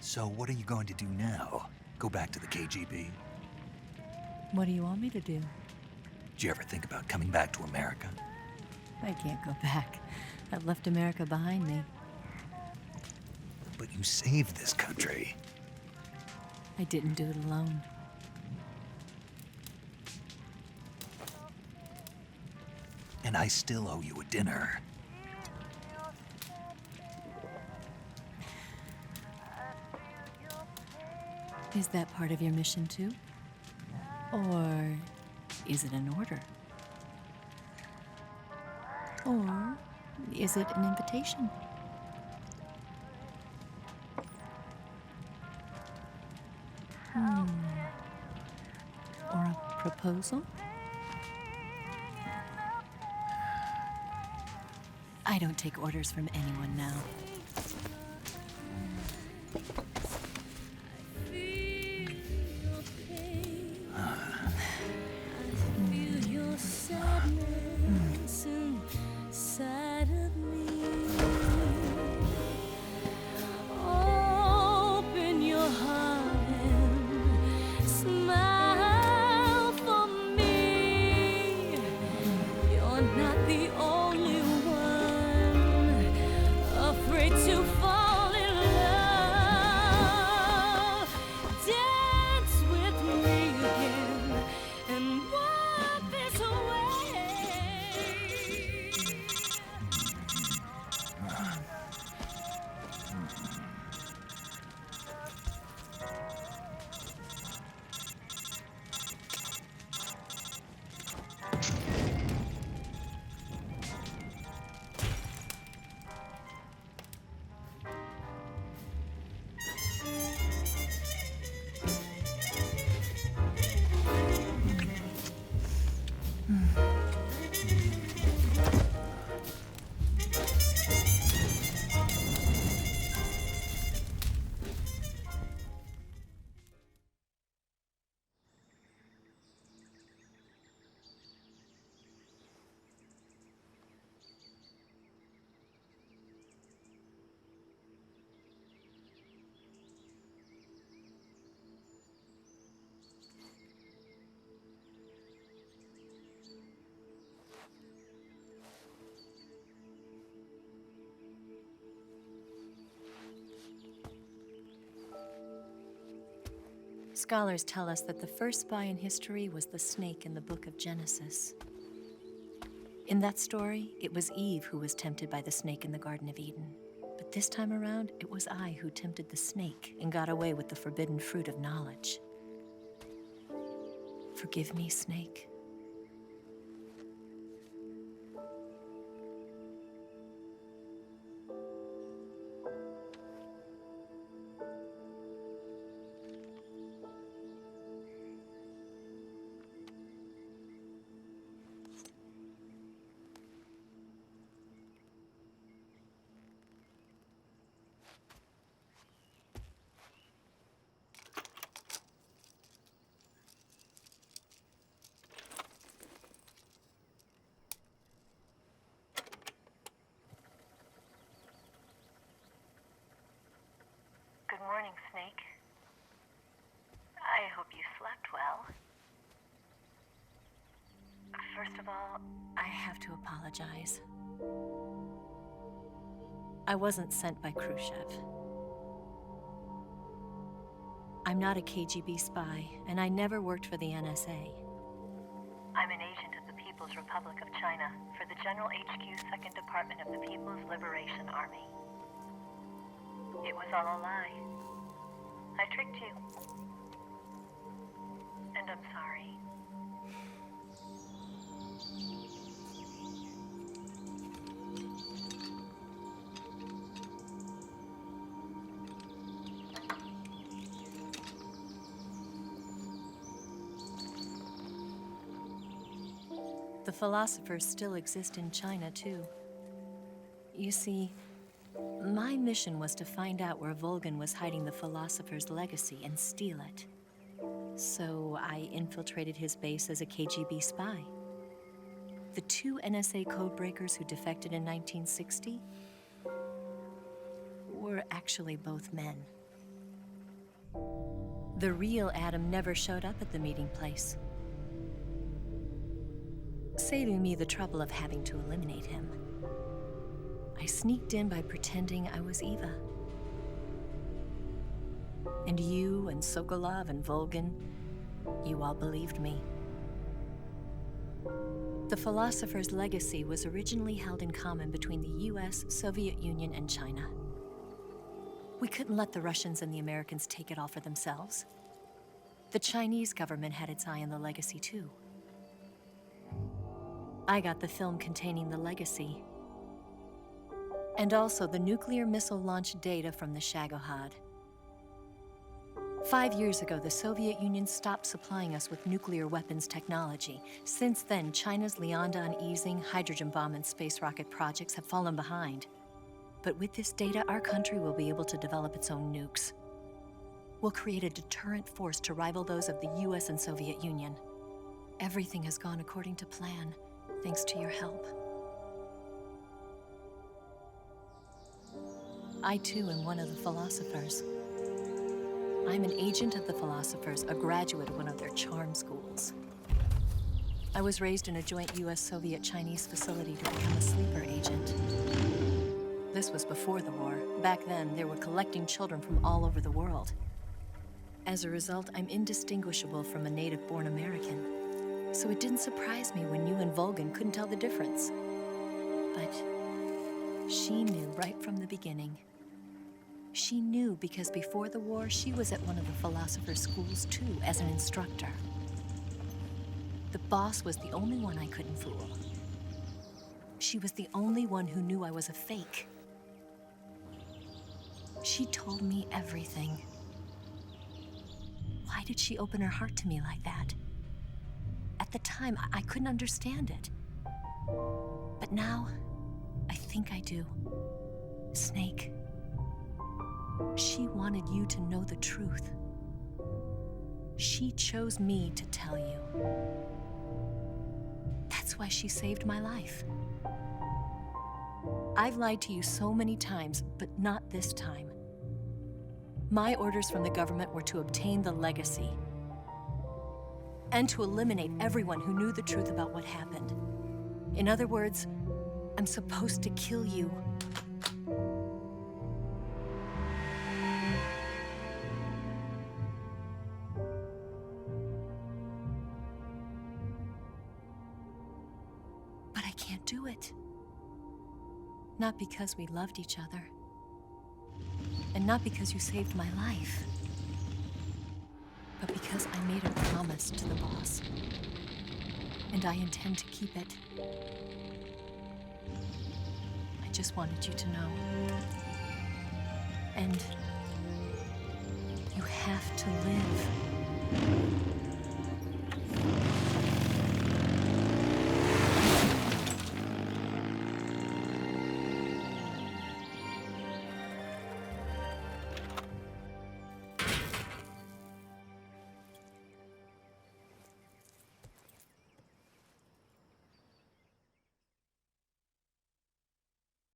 So what are you going to do now? Go back to the KGB? What do you want me to do? Did you ever think about coming back to America? I can't go back. I've left America behind me. But you saved this country. I didn't do it alone. And I still owe you a dinner. Is that part of your mission too? Or is it an order? Or is it an invitation? Or a proposal? I don't take orders from anyone now. Scholars tell us that the first spy in history was the snake in the book of Genesis. In that story, it was Eve who was tempted by the snake in the Garden of Eden. But this time around, it was I who tempted the snake and got away with the forbidden fruit of knowledge. Forgive me, snake. Good morning, Snake. I hope you slept well. First of all, I have to apologize. I wasn't sent by Khrushchev. I'm not a KGB spy, and I never worked for the NSA. I'm an agent of the People's Republic of China for the General HQ 2nd Department of the People's Liberation Army. It was all a lie. I tricked you. And I'm sorry. The philosophers still exist in China, too. You see, my mission was to find out where Volgin was hiding the philosopher's legacy and steal it. So I infiltrated his base as a KGB spy. The two NSA codebreakers who defected in 1960 were actually both men. The real Adam never showed up at the meeting place, saving me the trouble of having to eliminate him. I sneaked in by pretending I was Eva. And you and Sokolov and Volgin, you all believed me. The Philosopher's legacy was originally held in common between the US, Soviet Union, and China. We couldn't let the Russians and the Americans take it all for themselves. The Chinese government had its eye on the legacy too. I got the film containing the legacy, and also the nuclear missile launch data from the Shagohod. 5 years ago, the Soviet Union stopped supplying us with nuclear weapons technology. Since then, China's Liaodong easing, hydrogen bomb, and space rocket projects have fallen behind. But with this data, our country will be able to develop its own nukes. We'll create a deterrent force to rival those of the US and Soviet Union. Everything has gone according to plan, thanks to your help. I too am one of the Philosophers. I'm an agent of the Philosophers, a graduate of one of their charm schools. I was raised in a joint US-Soviet-Chinese facility to become a sleeper agent. This was before the war. Back then, they were collecting children from all over the world. As a result, I'm indistinguishable from a native-born American. So it didn't surprise me when you and Volgin couldn't tell the difference. But she knew right from the beginning. She knew because before the war, she was at one of the Philosopher's schools too, as an instructor. The boss was the only one I couldn't fool. She was the only one who knew I was a fake. She told me everything. Why did she open her heart to me like that? At the time, I couldn't understand it. But now, I think I do. Snake. She wanted you to know the truth. She chose me to tell you. That's why she saved my life. I've lied to you so many times, but not this time. My orders from the government were to obtain the legacy and to eliminate everyone who knew the truth about what happened. In other words, I'm supposed to kill you. But I can't do it. Not because we loved each other. And not because you saved my life. But because I made a promise to the boss. And I intend to keep it. I just wanted you to know. And you have to live.